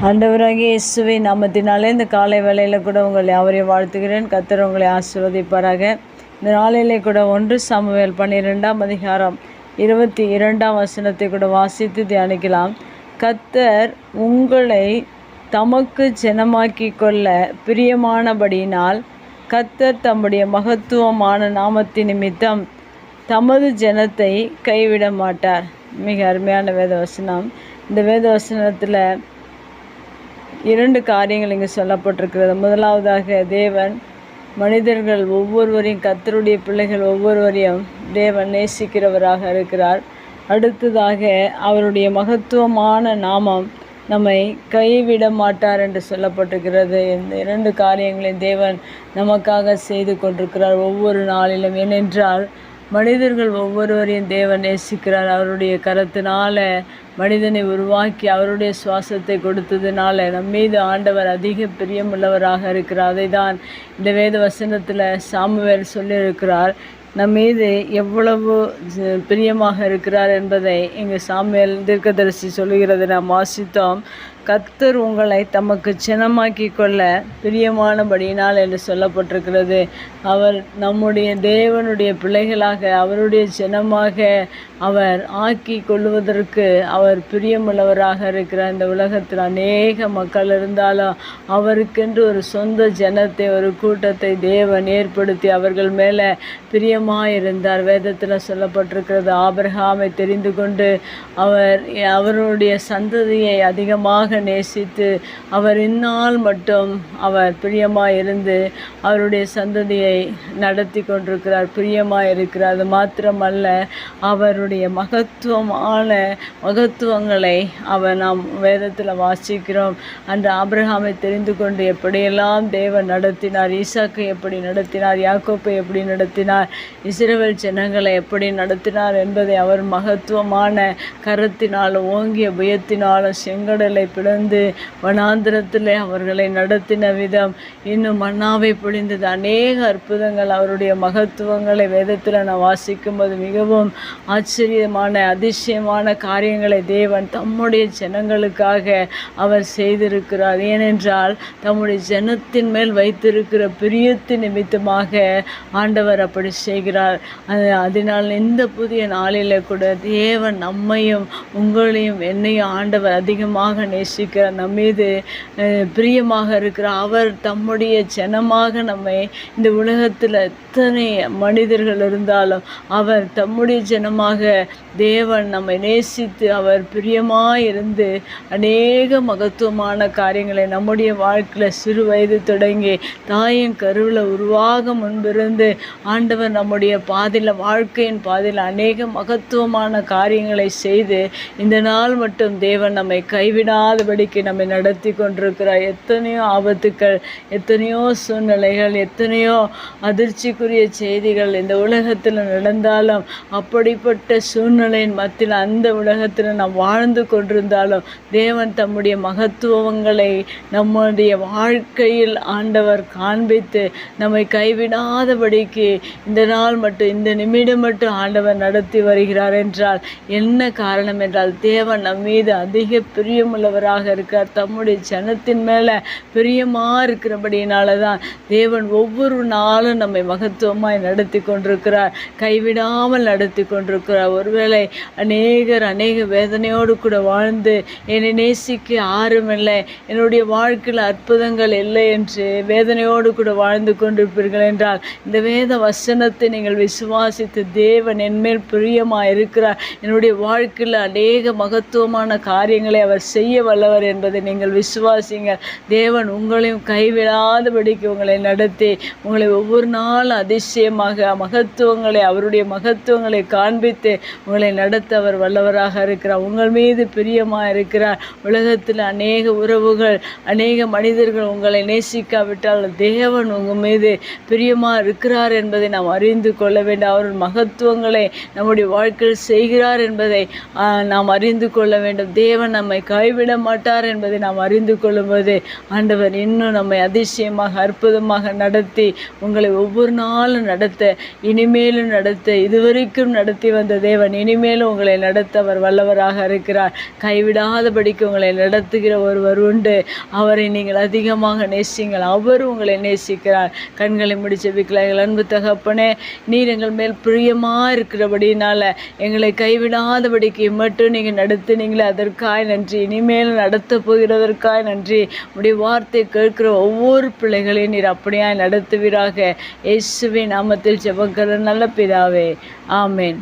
ஆண்டவராகிய இயேசுவின் நாமத்தினாலே இந்த காலை வேளையில் கூட உங்களை யாவரையும் வாழ்த்துகிறேன். கர்த்தர் உங்களை ஆசீர்வதிப்பாராக. இந்த நாளிலே கூட 1 சாமுவேல் 12ஆம் அதிகாரம் 22ஆம் வசனத்தை கூட வாசித்து தியானிக்கலாம். கர்த்தர் உங்களை தமக்கு ஜனமாக்கி கொள்ள பிரியமானபடியினால் கர்த்தர் தம்முடைய மகத்துவமான நாமத்தின் நிமித்தம் தமது ஜனத்தை கைவிட மாட்டார். மிக அருமையான வேத வசனம். இந்த வேத வசனத்தில் 2 காரியங்கள் இங்கே சொல்லப்பட்டிருக்கிறது. முதலாவதாக, தேவன் மனிதர்கள் ஒவ்வொருவரையும், கர்த்தருடைய பிள்ளைகள் ஒவ்வொருவரையும் தேவன் நேசிக்கிறவராக இருக்கிறார். அடுத்ததாக, அவருடைய மகத்துவமான நாமம் நம்மை கைவிட மாட்டார் என்று சொல்லப்பட்டிருக்கிறது. இந்த 2 காரியங்களையும் தேவன் நமக்காக செய்து கொண்டிருக்கிறார் ஒவ்வொரு நாளிலும். ஏனென்றால் மனிதர்கள் ஒவ்வொருவரையும் தேவன் நேசிக்கிறார். அவருடைய கரத்தினால மனிதனை உருவாக்கி அவருடைய சுவாசத்தை கொடுத்ததுனால நம் மீது ஆண்டவர் அதிக பிரியமுள்ளவராக இருக்கிறார். அதை தான் இந்த வேத வசனத்தில் சாமுவேல் சொல்லியிருக்கிறார். நம் மீது எவ்வளவு பிரியமாக இருக்கிறார் என்பதை இங்கு சாமுவேல் தீர்க்கதரிசி சொல்லுகிறது நாம் வாசித்தோம். கர்த்தர் உங்களை தமக்கு ஜனமாக்கி கொள்ள பிரியமானபடியினால் என்று சொல்லப்பட்டிருக்கிறது. அவர் நம்முடைய தேவனுடைய பிள்ளைகளாக, அவருடைய ஜனமாக அவர் ஆக்கி கொள்வதற்கு அவர் பிரியமுள்ளவராக இருக்கிறார். இந்த உலகத்தில் அநேக மக்கள் இருந்தாலும் அவருக்கென்று ஒரு சொந்த ஜனத்தை, ஒரு கூட்டத்தை தேவன் ஏற்படுத்தி அவர்கள் மேலே பிரியமாயிருந்தார். வேதத்தில் சொல்லப்பட்டிருக்கிறது. ஆபிரகாமை தெரிந்து கொண்டு அவருடைய சந்ததியை அதிகமாக நேசித்து அவர் இந்நாள் மட்டும் அவர் பிரியமாயிருந்து அவருடைய சந்ததியை நடத்தி கொண்டிருக்கிறார், பிரியமாயிருக்கிறார். அது மாத்திரமல்ல, அவருடைய மகத்துவங்களை நாம் வேதத்தில் வாசிக்கிறோம். அன்று ஆபிரகாமை தெரிந்து கொண்டு எப்படியெல்லாம் தேவன் நடத்தினார், ஈசாக்கை எப்படி நடத்தினார், யாக்கோப்பை எப்படி நடத்தினார், இஸ்ரவேல் ஜனங்களை எப்படி நடத்தினார் என்பதை அவர் மகத்துவமான கரத்தினாலும் ஓங்கிய புயத்தினாலும் செங்கடலை பிளந்து வனாந்திரத்தில் அவர்களை நடத்தின விதம், இன்னும் மன்னாவை பொழிந்தது, அநேக அற்புதங்கள், அவருடைய மகத்துவங்களை வேதத்தில் நான் வாசிக்கும்போது மிகவும் ஆச்சரியமான அதிசயமான காரியங்களை தேவன் தம்முடைய ஜனங்களுக்காக அவர் செய்திருக்கிறார். ஏனென்றால் தம்முடைய ஜனத்தின் மேல் வைத்திருக்கிற பிரியத்தின் நிமித்தமாக ஆண்டவர் அப்படி செய்கிறார். அதனால் இந்த புதிய நாளில் கூட தேவன் நம்மையும் உங்களையும் என்னையும் ஆண்டவர் அதிகமாக நேசிக்கிறார், நம் மீது பிரியமாக இருக்கிறார். அவர் தம்முடைய ஜனமாக நம்மை, இந்த உலகத்தில் எத்தனை மனிதர்கள் இருந்தாலும் அவர் தம்முடைய ஜனமாக தேவன் நம்மை நேசித்து அவர் பிரியமாயிருந்து அநேக மகத்துவமான காரியங்களை நம்முடைய வாழ்க்கையில் சிறு வயது தொடங்கி தாயின் கருவில் உருவாக முன்பிருந்து ஆண்டவர் நம்முடைய வாழ்க்கையின் பாதையில் அநேக மகத்துவமான காரியங்களை செய்து இந்த நாள் மட்டும் தேவன் நம்மை கைவிடாதபடிக்கு நம்மை நடத்தி கொண்டிருக்கிறார். எத்தனையோ ஆபத்துக்கள், எத்தனையோ சூழ்நிலைகள், எத்தனையோ அதிர்ச்சிக்குரிய செய்திகள் இந்த உலகத்தில் நடந்தாலும், அப்படிப்பட்ட சூழ்நிலையின் மத்தியில் அந்த உலகத்தில் நாம் வாழ்ந்து கொண்டிருந்தாலும் தேவன் தம்முடைய மகத்துவங்களை நம்முடைய வாழ்க்கையில் ஆண்டவர் காண்பித்து நம்மை கைவிடாதபடிக்கு இந்த நாள் மட்டும், இந்த நிமிடம் மட்டும் ஆண்டவர் நடத்தி வருகிறார். என்றால் என்ன காரணம் என்றால், தேவன் நம் மீது அதிக பிரியமுள்ளவராக இருக்கார். தம்முடைய ஜனத்தின் மேலே பிரியமாக இருக்கிறபடியினால தான் தேவன் ஒவ்வொரு நாளும் நம்மை மகத்துவமாய் நடத்தி கொண்டிருக்கிறார், கைவிடாமல் நடத்தி கொண்டிருக்கிறார். ஒருவேளை அநேக வேதனையோடு கூட வாழ்ந்து என்னை நேசிக்க யாருமில்லை, என்னுடைய வாழ்க்கையில் அற்புதங்கள் இல்லை என்று வேதனையோடு கூட வாழ்ந்து கொண்டிருப்பீர்கள் என்றால், இந்த வேத வசனத்தை நீங்கள் விசுவாசித்து தேவன் என்மேல் பிரியமாக இருக்கிறார், என்னுடைய வாழ்க்கையில் அநேக மகத்துவமான காரியங்களை அவர் செய்ய வல்லவர் என்பதை நீங்கள் விசுவாசிங்க. தேவன் உங்களையும் கைவிடாதபடிக்கு உங்களை நடத்தி உங்களை ஒவ்வொரு நாள் அதிசயமாக அவருடைய மகத்துவங்களை காண்பித்து உங்களை நடத்த அவர் வல்லவராக இருக்கிறார். உங்கள் மீது பிரியமாக இருக்கிறார். உலகத்தில் அநேக உறவுகள், அநேக மனிதர்கள் உங்களை நேசிக்காவிட்டால் தேவன் உங்கள் மீது பிரியமாக இருக்கிறார் என்பதை நாம் அறிந்து கொள்ள வேண்டும். அவர் மகத்துவங்களை நம்முடைய வாழ்க்கையில் செய்கிறார் என்பதை நாம் அறிந்து கொள்ள வேண்டும். தேவன் நம்மை கைவிட மாட்டார் என்பதை நாம் அறிந்து கொள்ளும்போது ஆண்டவர் இன்னும் நம்மை அதிசயமாக அற்புதமாக நடத்தி உங்களை ஒவ்வொரு நாளும் நடத்த, இனிமேலும் நடத்த, இதுவரைக்கும் நடத்தி வந்த தேவன் இனிமேலும் உங்களை நடத்த அவர் வல்லவராக இருக்கிறார். கைவிடாதபடிக்கு உங்களை நடத்துகிற ஒருவர் உண்டு. அவரை நீங்கள் அதிகமாக நேசிங்கள், அவர் உங்களை நேசிக்கிறார். கண்களை முடிச்சு ஜெபிக்கலாம். அன்பு தகப்பனே, நீர் எங்கள் மேல் பிரியமாக இருக்கிறபடினால எங்களை கைவிடாதபடிக்கு மட்டும் நீங்கள் நடத்துனீங்களே, அதற்காய் நன்றி. இனிமேல் நடத்த போகிறதற்காய் நன்றி. உடைய வார்த்தை கேட்கிற ஒவ்வொரு பிள்ளைகளையும் நீர் அப்படியாய் நடத்துவீராக. இயேசுவின் நாமத்தில் ஜெபக்கிறேன் நல்ல பிதாவே, ஆமேன்.